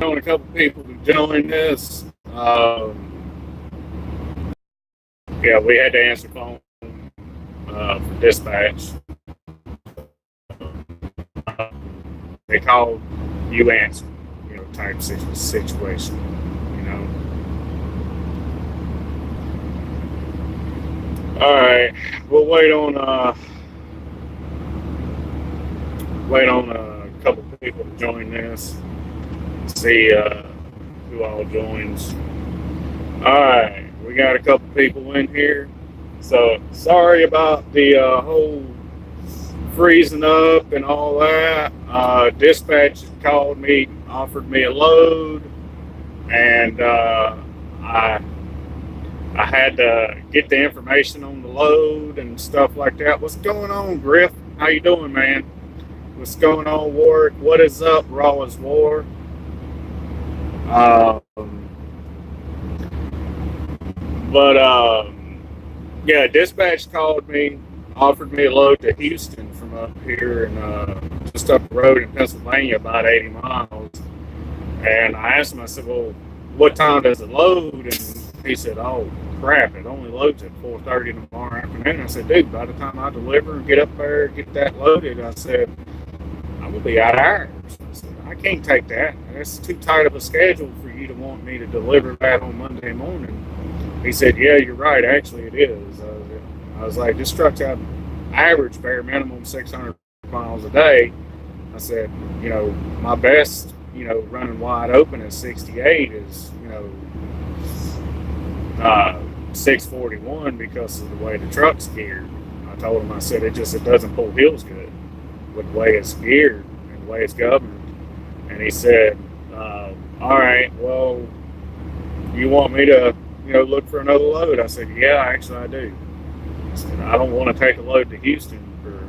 on a couple people to join this. Yeah, we had to answer phone for dispatch. They called, you answer, type situation, you know. All right, we'll wait on a couple people to join this. See who all joins. All right, we got a couple people in here. So sorry about the whole freezing up and all that. Dispatch called me, offered me a load, and I had to get the information on the load and stuff like that. What's going on, Griff? How you doing, man? What's going on, Warwick? What is up, Raw as War? Yeah, dispatch called me, offered me a load to Houston from up here and just up the road in Pennsylvania, about 80 miles. And I asked him, I said, well, what time does it load? And he said, oh, crap, it only loads at 4:30 tomorrow afternoon. I said, dude, by the time I deliver and get up there and get that loaded, I said, I'm going to be out of hours. I said, I can't take that. That's too tight of a schedule for you to want me to deliver that on Monday morning. He said, yeah, you're right. Actually, it is. I was like, this truck's out average bare minimum 600 miles a day. I said, my best, running wide open at 68 is, 641 because of the way the truck's geared. I told him, I said, it doesn't pull hills good with the way it's geared and the way it's governed. And he said, all right, well, you want me to, look for another load? I said, yeah, actually I do. I said, I don't want to take a load to Houston for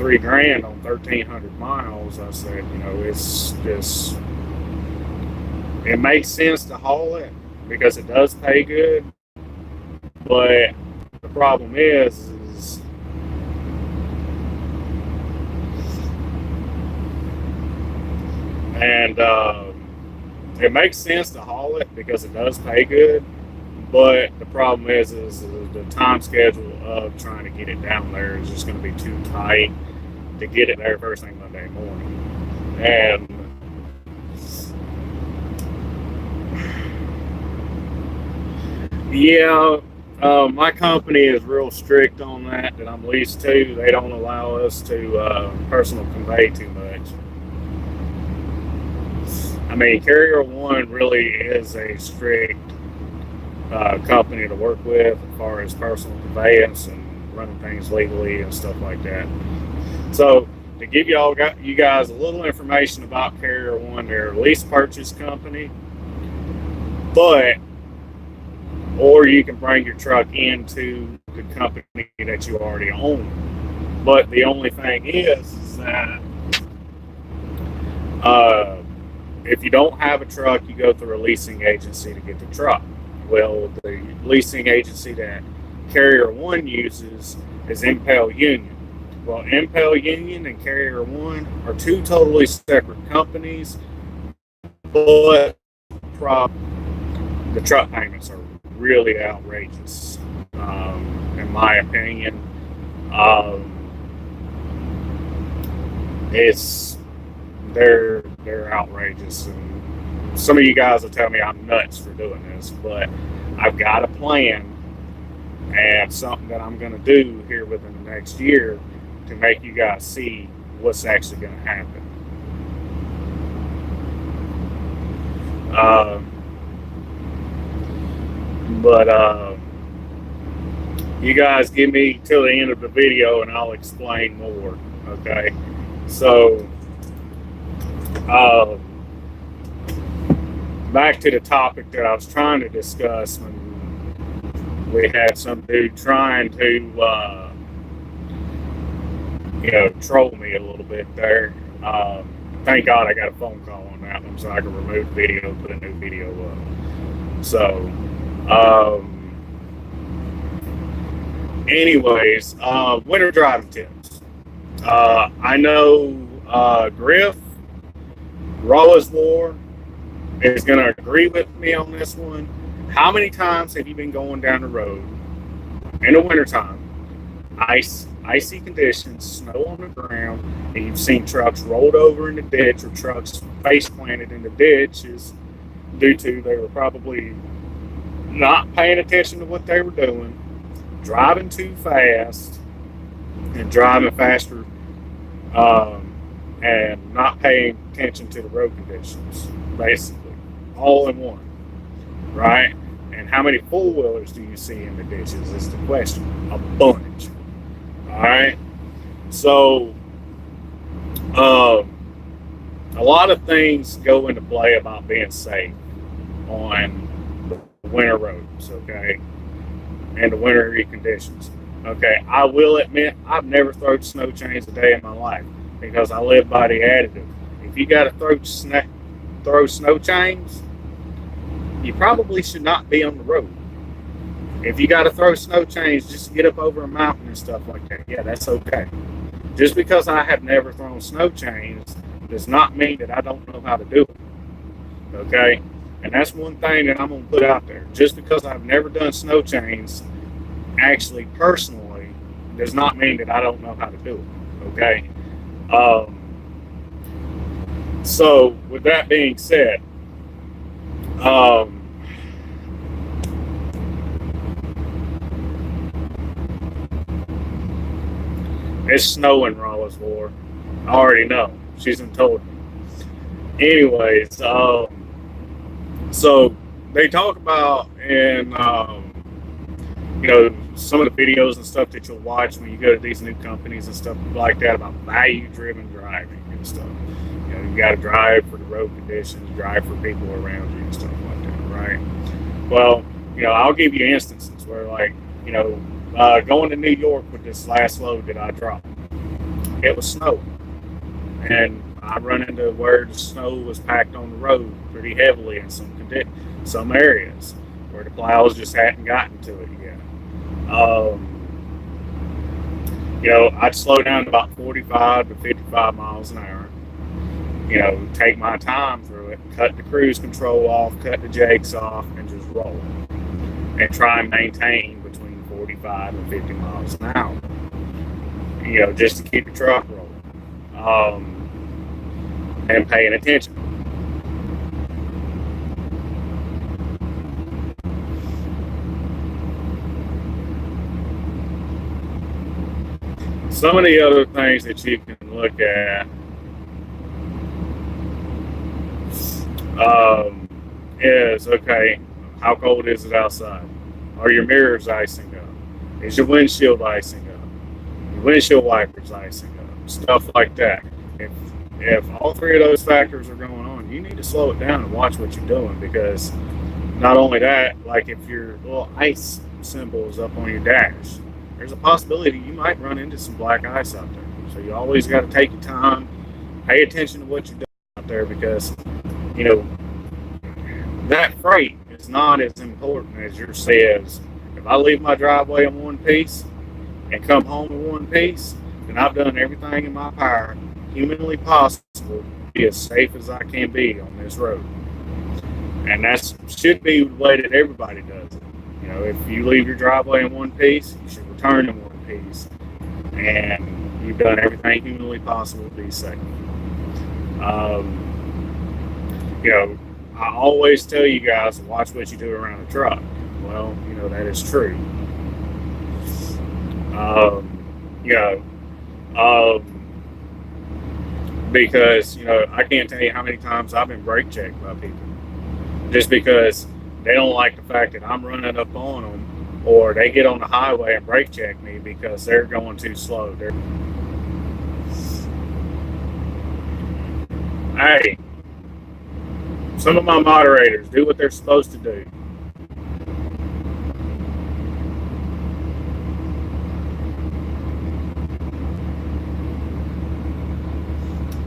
$3,000 on 1,300 miles. I said, it's just, it makes sense to haul it because it does pay good. But the problem is and it makes sense to haul it because it does pay good. But the problem is the time schedule of trying to get it down there is just going to be too tight to get it there first thing Monday morning. And yeah, my company is real strict on that I'm leased to. They don't allow us to personal convey too much. I mean, Carrier One really is a strict company to work with as far as personal conveyance and running things legally and stuff like that. So to give you guys a little information about Carrier One, they're a lease purchase company, or you can bring your truck into the company that you already own. But the only thing is that if you don't have a truck, you go through a leasing agency to get the truck. Well, the leasing agency that Carrier One uses is Impel Union. Well, Impel Union and Carrier One are two totally separate companies, but the truck payments are really outrageous, in my opinion. They're outrageous, and some of you guys will tell me I'm nuts for doing this, but I've got a plan and something that I'm going to do here within the next year to make you guys see what's actually going to happen. You guys give me till the end of the video and I'll explain more. Okay, so back to the topic that I was trying to discuss when we had some dude trying to troll me a little bit there. Thank God I got a phone call on that one so I can remove the video and put a new video up. So anyways, winter driving tips. I know Griff, Raw as War, is going to agree with me on this one. How many times have you been going down the road in the wintertime, icy conditions, snow on the ground, and you've seen trucks rolled over in the ditch or trucks face planted in the ditches due to they were probably not paying attention to what they were doing, driving too fast, and driving faster, and not paying attention to the road conditions, basically, all in one, right? And how many four-wheelers do you see in the ditches is the question. A bunch, all right? So, a lot of things go into play about being safe on the winter roads, okay, and the wintry conditions. Okay, I will admit I've never thrown snow chains a day in my life because I live by the additive. If you got to throw snow chains, you probably should not be on the road. If you got to throw snow chains just to get up over a mountain and stuff like that, yeah, that's okay. Just because I have never thrown snow chains does not mean that I don't know how to do it. Okay? And that's one thing that I'm going to put out there. Just because I've never done snow chains, actually, personally, does not mean that I don't know how to do it. Okay? So, with that being said, it's snowing, Rawlesville. I already know. She's been told me. Anyways, so they talk about in some of the videos and stuff that you'll watch when you go to these new companies and stuff like that about value-driven driving and stuff. You got to drive for the road conditions, drive for people around you and stuff like that, right? Well, I'll give you instances where, going to New York with this last load that I dropped, it was snow, and I run into where the snow was packed on the road pretty heavily in some areas where the plows just hadn't gotten to it yet. I'd slow down to about 45 to 55 miles an hour. Take my time through it, cut the cruise control off, cut the jakes off, and just roll. And try and maintain between 45 and 50 miles an hour. Just to keep the truck rolling. And paying attention. Some of the other things that you can look at is, okay, how cold is it outside? Are your mirrors icing up? Is your windshield icing up? Your windshield wipers icing up? Stuff like that. If all three of those factors are going on, you need to slow it down and watch what you're doing, because not only that, like if your little ice symbol is up on your dash, there's a possibility you might run into some black ice out there. So you always got to take your time, pay attention to what you're doing out there, because that freight is not as important as your says. If I leave my driveway in one piece and come home in one piece, then I've done everything in my power humanly possible to be as safe as I can be on this road. And that should be the way that everybody does it. If you leave your driveway in one piece, you should return in one piece. And you've done everything humanly possible to be safe. I always tell you guys to watch what you do around a truck. Well, that is true. Because, I can't tell you how many times I've been brake checked by people just because they don't like the fact that I'm running up on them, or they get on the highway and brake check me because they're going too slow. Hey, some of my moderators do what they're supposed to do.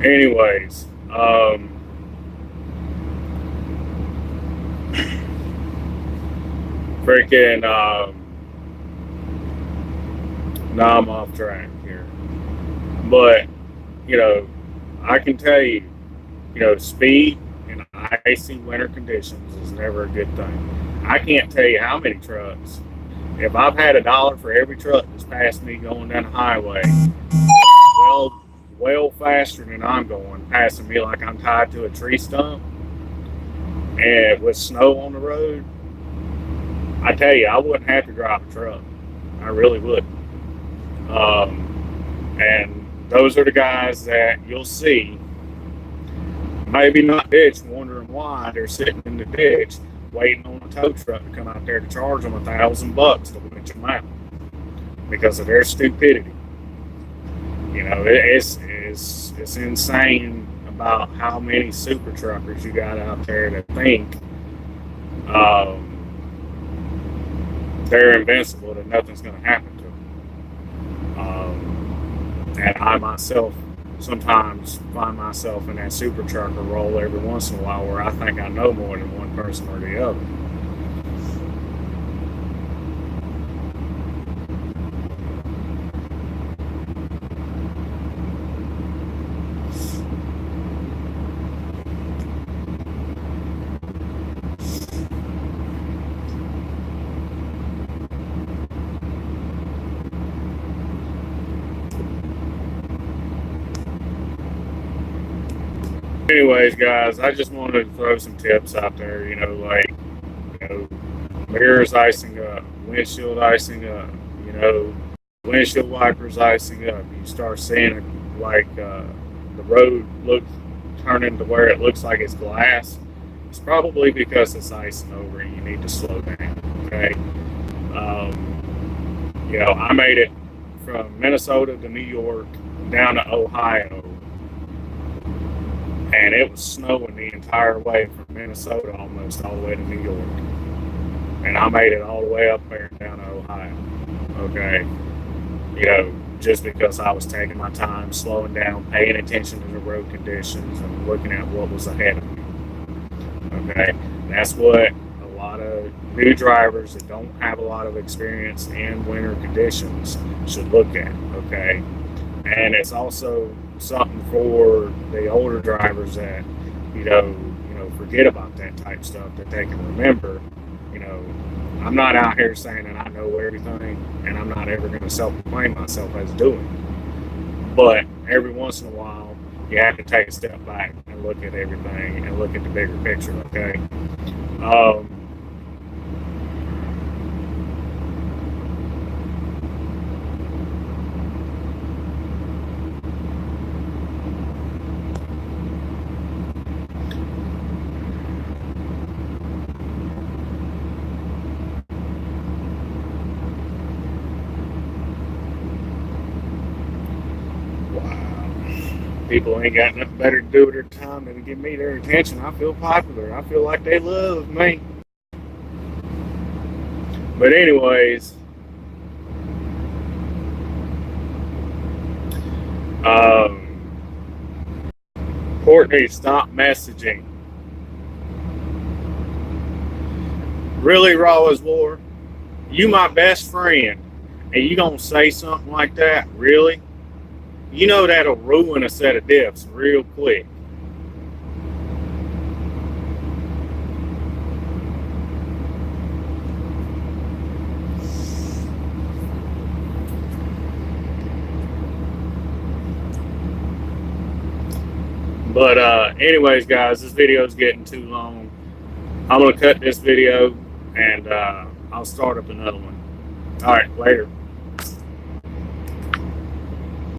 Anyways, freaking, now I'm off track here. But, I can tell you, speed and icy winter conditions is never a good thing. I can't tell you how many trucks. If I've had $1 for every truck that's passed me going down the highway, well faster than I'm going, passing me like I'm tied to a tree stump, and with snow on the road, I tell you, I wouldn't have to drive a truck. I really wouldn't. And those are the guys that you'll see, maybe not ditch, wondering why they're sitting in the ditch waiting on a tow truck to come out there to charge them $1,000 to winch them out because of their stupidity. You know, it's insane about how many super truckers you got out there that think they're invincible, that nothing's going to happen to them. And I myself sometimes find myself in that super trucker role every once in a while where I think I know more than one person or the other. Anyways, guys, I just wanted to throw some tips out there, like, mirrors icing up, windshield icing up, windshield wipers icing up. You start seeing it like the road turning to where it looks like it's glass. It's probably because it's icing over and you need to slow down, okay? I made it from Minnesota to New York down to Ohio, and it was snowing the entire way from Minnesota almost all the way to New York. And I made it all the way up there down to Ohio. Okay. Just because I was taking my time, slowing down, paying attention to the road conditions and looking at what was ahead of me. Okay. That's what a lot of new drivers that don't have a lot of experience in winter conditions should look at. Okay. And it's also something for the older drivers that, forget about that type stuff, that they can remember. I'm not out here saying that I know everything, and I'm not ever going to self-proclaim myself as doing it. But every once in a while, you have to take a step back and look at everything and look at the bigger picture, okay? People ain't got nothing better to do with their time than to give me their attention. I feel popular. I feel like they love me. But anyways, Courtney, stop messaging. Really, Raw is War? You my best friend, and you gonna say something like that? Really? You know that'll ruin a set of diffs real quick. But anyways, guys, this video is getting too long. I'm going to cut this video, and I'll start up another one. All right, later.